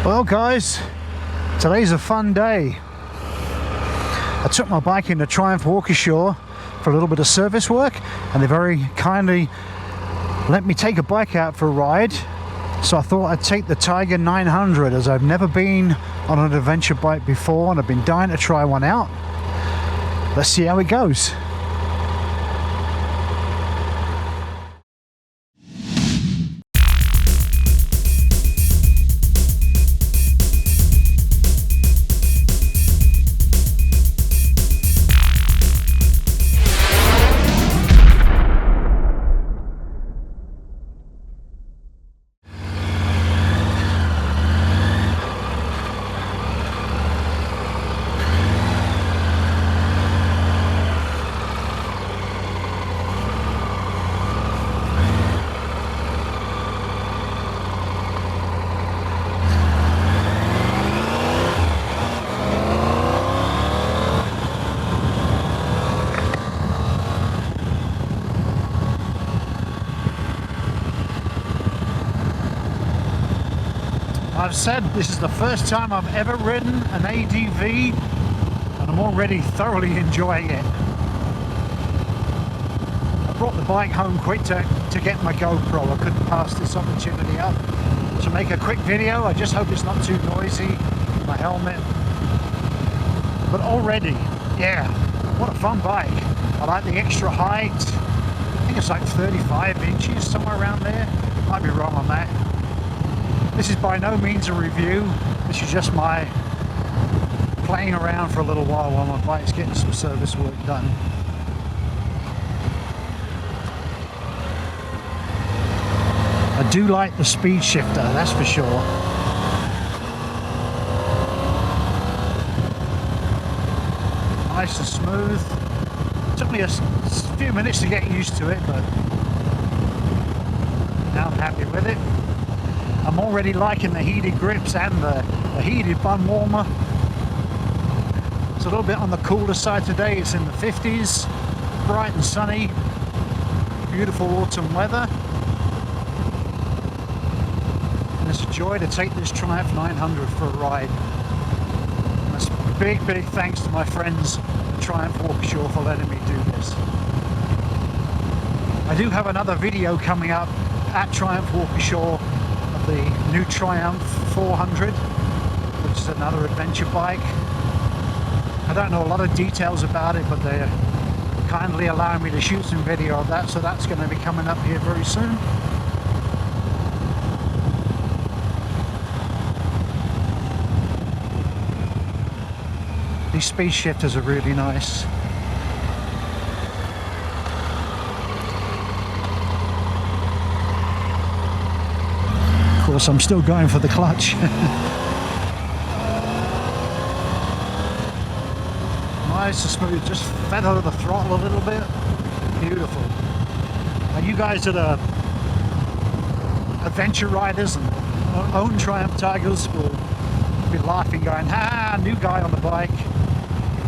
Well guys, today's a fun day. I took my bike into Triumph Waukesha for a little bit of service work, and they very kindly let me take a bike out for a ride. So I thought I'd take the Tiger 900, as I've never been on an adventure bike before and I've been dying to try one out. Let's see how it goes. I've said this is the first time I've ever ridden an ADV, and I'm already thoroughly enjoying it. I brought the bike home quick to get my GoPro. I couldn't pass this opportunity up to make a quick video. I just hope it's not too noisy, my helmet. But already, yeah, what a fun bike. I like the extra height. I think it's like 35 inches, somewhere around there. Might be wrong on that. This is by no means a review. This is just my playing around for a little while my bike's getting some service work done. I do like the speed shifter, that's for sure. Nice and smooth. Took me a few minutes to get used to it, but now I'm happy with it. I'm already liking the heated grips and the heated bum warmer. It's a little bit on the cooler side today. It's in the 50s, bright and sunny, beautiful autumn weather. And it's a joy to take this Triumph 900 for a ride. And it's big thanks to my friends at Triumph Waukesha for letting me do this. I do have another video coming up at Triumph Waukesha, the new Triumph 400, which is another adventure bike. I don't know a lot of details about it, but they're kindly allowing me to shoot some video of that, so that's going to be coming up here very soon. These speed shifters are really nice. Of course, I'm still going for the clutch. Nice and smooth, just feather the throttle a little bit. Beautiful. Now you guys that are adventure riders and own Triumph Tigers will be laughing, going, "Ha, new guy on the bike."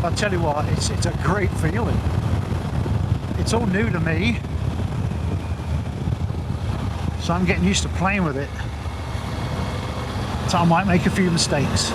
I'll tell you what, it's a great feeling. It's all new to me, so I'm getting used to playing with it. So I might make a few mistakes.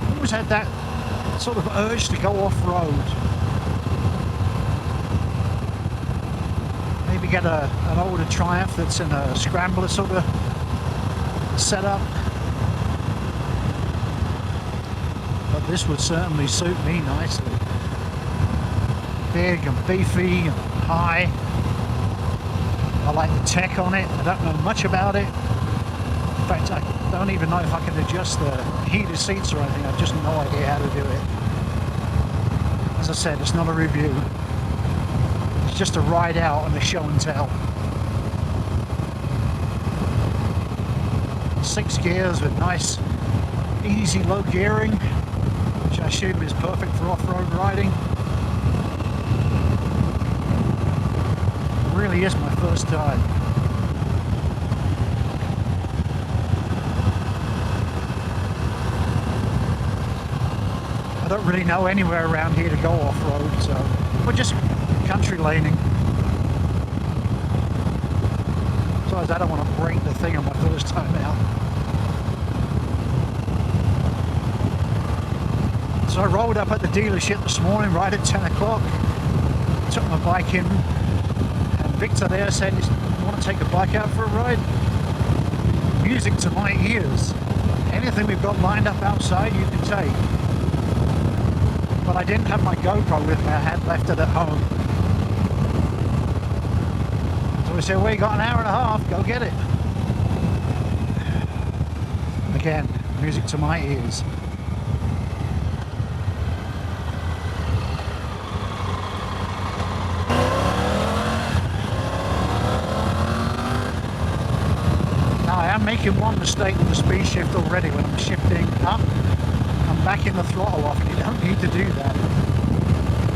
I always had that sort of urge to go off-road. Maybe get an older Triumph that's in a scrambler sort of setup. But this would certainly suit me nicely. Big and beefy and high. I like the tech on it. I don't know much about it. In fact, I don't even know if I can adjust the heated seats or anything. I've just no idea how to do it. As I said, it's not a review. It's just a ride out and a show and tell. 6 gears with nice, easy low gearing, which I assume is perfect for off-road riding. It really is my first time. don't really know anywhere around here to go off-road, so we're just country laning. Besides, I don't want to break the thing on my first time out. So I rolled up at the dealership this morning right at 10 o'clock, took my bike in, and Victor there said, "You want to take a bike out for a ride?" Music to my ears. Anything we've got lined up outside you can take. But I didn't have my GoPro with me, I had left it at home. So we said, "Well, you got an hour and a half, go get it." Again, music to my ears. I'm making one mistake with the speed shift already. When I'm shifting up, I'm backing the throttle off. You don't need to do that.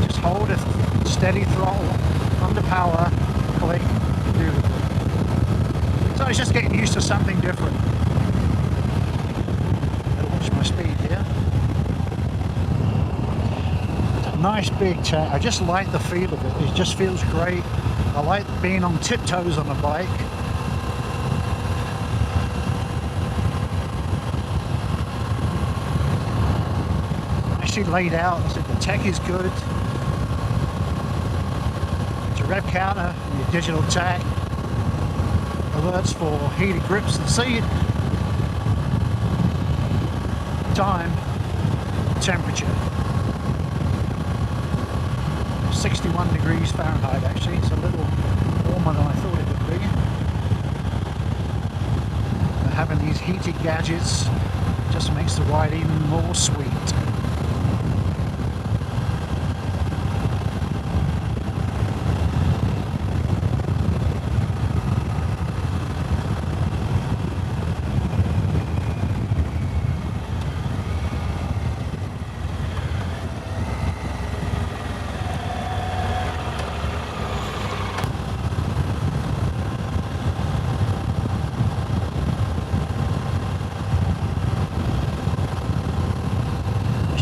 Just hold a steady throttle under power, click, do it. So it's just getting used to something different. Gotta watch my speed here. It's a nice big tank. I just like the feel of it. It just feels great. I like being on tiptoes on a bike. Laid out. I said the tech is good. It's a rev counter, your digital tach, alerts for heated grips and seat, time, temperature. 61 degrees Fahrenheit actually. It's a little warmer than I thought it would be. But having these heated gadgets just makes the ride even more sweet.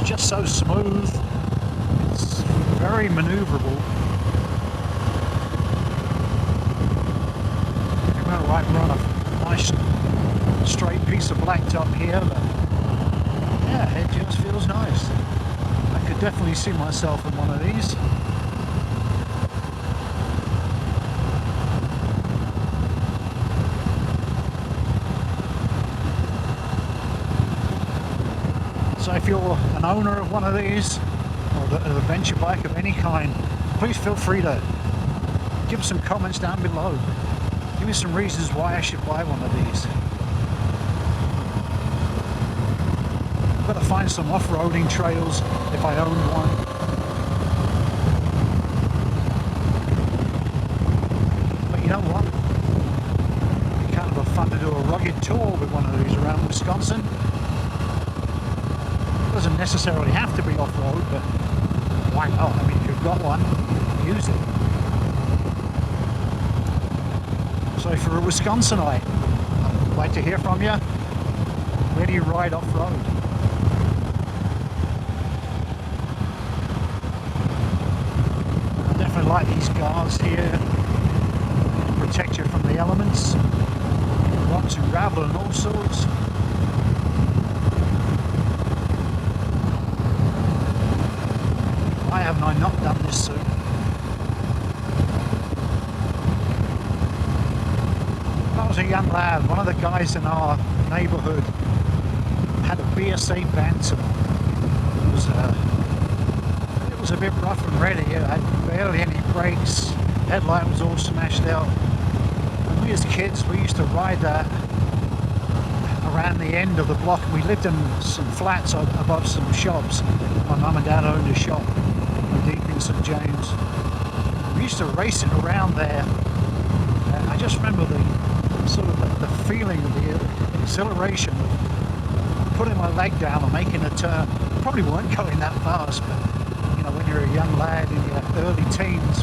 Just so smooth, it's very maneuverable. We're going to run a nice straight piece of blacktop here, but yeah, it just feels nice. I could definitely see myself in one of these. So if you're an owner of one of these, or an adventure bike of any kind, please feel free to give some comments down below. Give me some reasons why I should buy one of these. I've got to find some off-roading trails if I own one. But you know what? It'd be kind of fun to do a rugged tour with one of these around Wisconsin. Doesn't necessarily have to be off-road, but why not? I mean, if you've got one, use it. So if you're a Wisconsinite, I'd like to hear from you. Where do you ride off-road? I definitely like these guards here. Protect you from the elements. Rocks and gravel and all sorts. Why haven't I not done this soon? When I was a young lad, one of the guys in our neighbourhood had a BSA Bantam. It was a bit rough and ready. It had barely any brakes. Headlight was all smashed out. And we as kids, we used to ride that around the end of the block. We lived in some flats above some shops. My mum and dad owned a shop deep in St. James. We used to race it around there, and I just remember the sort of the feeling of the exhilaration of putting my leg down and making a turn. Probably weren't going that fast, but you know, when you're a young lad in your early teens,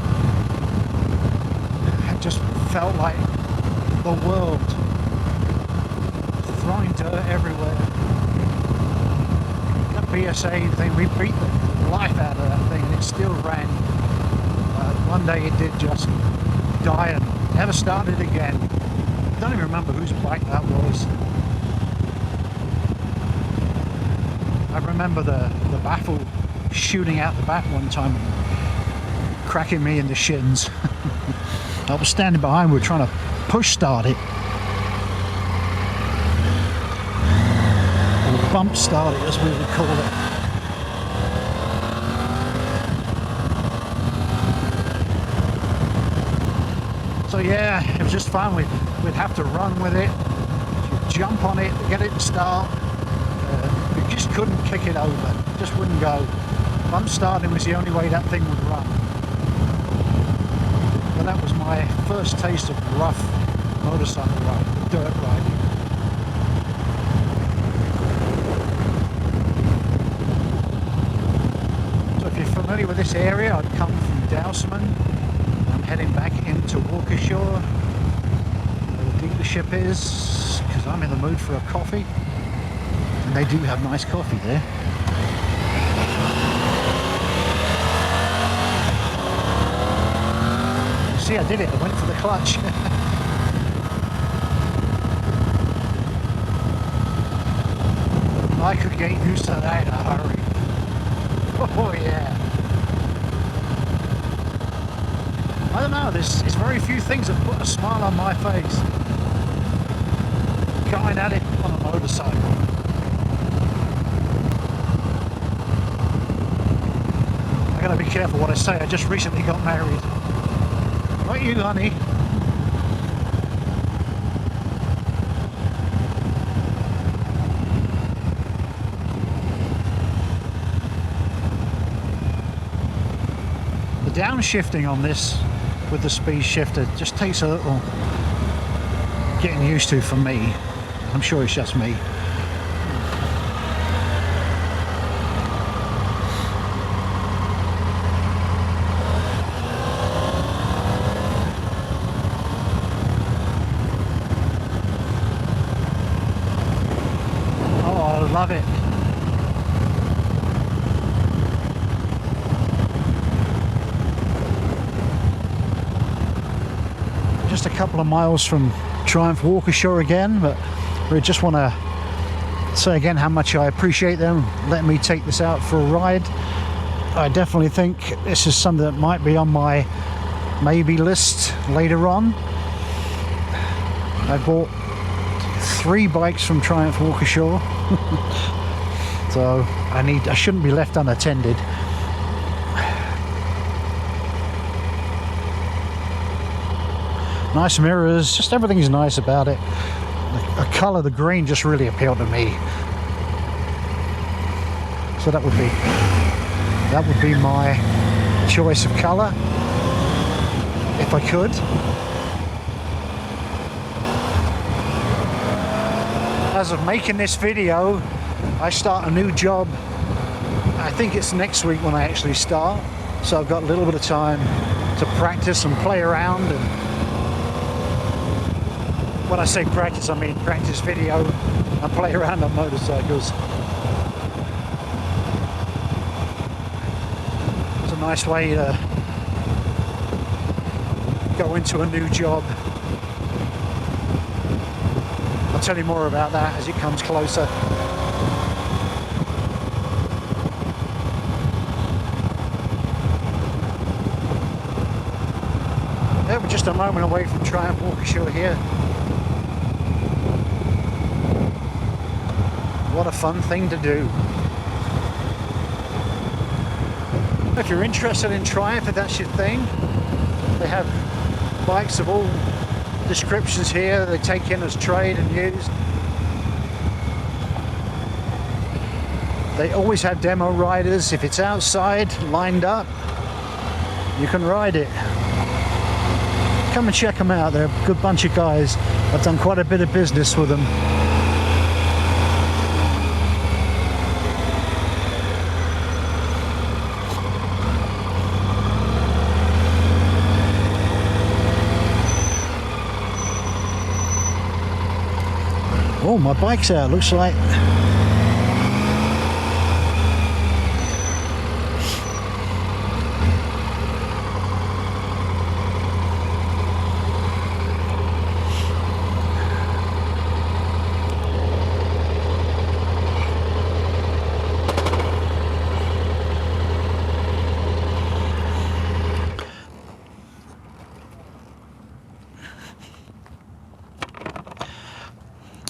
it just felt like the world, throwing dirt everywhere. PSA thing, we beat the life out of that thing and it still ran. One day it did just die and never started again. I don't even remember whose bike that was. I remember the baffle shooting out the back one time, cracking me in the shins. I was standing behind, we were trying to push start it. Or bump start it, as we would call it. So yeah, it was just fun. We'd have to run with it, jump on it, get it to start. We just couldn't kick it over, it just wouldn't go. Bump starting was the only way that thing would run. But that was my first taste of rough motorcycle riding, dirt riding. So if you're familiar with this area, I'd come from Dowsman. I'm heading back into Waukesha, where the dealership is, because I'm in the mood for a coffee. And they do have nice coffee there. See, I did it. I went for the clutch. I could get used to that in a hurry. Oh yeah. I don't know, there's very few things that put a smile on my face. Going at it on a motorcycle. I gotta be careful what I say. I just recently got married. Not you, honey. The downshifting on this with the speed shifter just takes a little getting used to for me. I'm sure it's just me. Love it. Just a couple of miles from Triumph Waukesha again, but we just want to say again how much I appreciate them letting me take this out for a ride. I definitely think this is something that might be on my maybe list later on. I bought 3 bikes from Triumph Waukesha. So I shouldn't be left unattended. Nice mirrors, just everything's nice about it. The colour, the green, just really appealed to me. So that would be my choice of colour if I could. As of making this video, I start a new job. I think it's next week when I actually start, so I've got a little bit of time to practice and play around. And when I say practice, I mean practice video and play around on motorcycles. It's a nice way to go into a new job. I'll tell you more about that as it comes closer. Yeah, we're just a moment away from Triumph Waukesha here. What a fun thing to do. If you're interested in Triumph, if that's your thing, they have bikes of all descriptions here. They take in as trade and used. They always have demo riders. If it's outside, lined up, you can ride it. Come and check them out. They're a good bunch of guys. I've done quite a bit of business with them. Oh, my bike's out. Looks like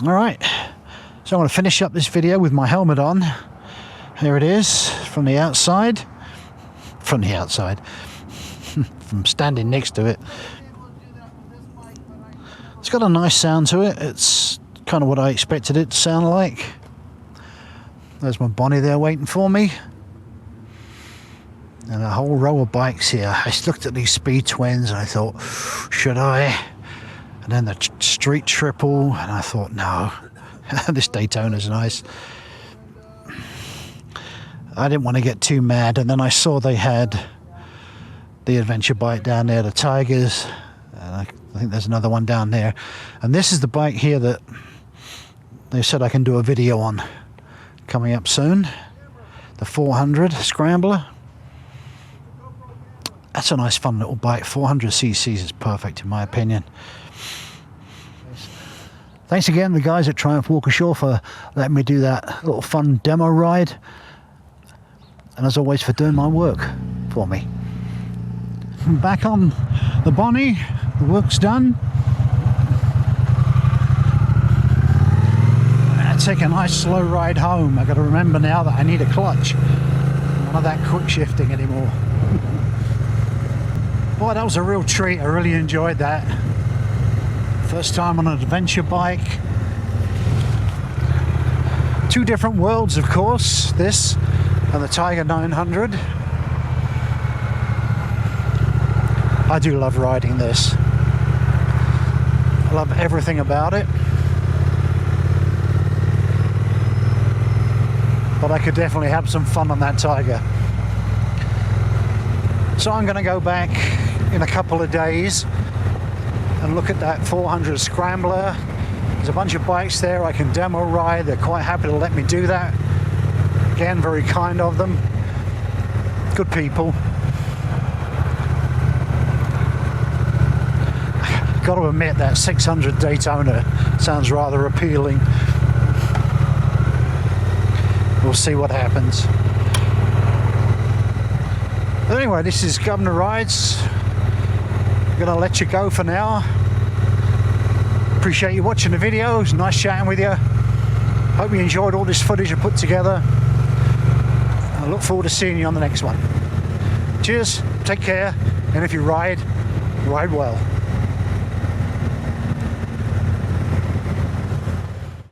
Alright, so I'm going to finish up this video with my helmet on. Here it is, from the outside. From the outside. From standing next to it. It's got a nice sound to it. It's kind of what I expected it to sound like. There's my Bonnie there waiting for me. And a whole row of bikes here. I just looked at these Speed Twins and I thought, should I? And then the Street Triple, and I thought, no. This Daytona's nice. I didn't want to get too mad, and then I saw they had the adventure bike down there, the Tigers. And I think there's another one down there. And this is the bike here that they said I can do a video on coming up soon. The 400 Scrambler. That's a nice fun little bike. 400 cc's is perfect in my opinion. Thanks again the guys at Triumph Walker Shore for letting me do that little fun demo ride. And as always for doing my work for me. Back on the Bonnie, the work's done. I take a nice slow ride home. I got to remember now that I need a clutch. None of that quick shifting anymore. Boy, that was a real treat. I really enjoyed that. First time on an adventure bike. Two different worlds, of course, this and the Tiger 900. I do love riding this. I love everything about it. But I could definitely have some fun on that Tiger. So I'm going to go back in a couple of days and look at that 400 Scrambler. There's a bunch of bikes there I can demo ride. They're quite happy to let me do that. Again, very kind of them. Good people. Got to admit that 600 Daytona sounds rather appealing. We'll see what happens. But anyway, this is Guvna Rides. I'm gonna let you go for now. Appreciate you watching the video. It's nice chatting with you. Hope you enjoyed all this footage I put together. I look forward to seeing you on the next one. Cheers, take care, and if you ride, ride well.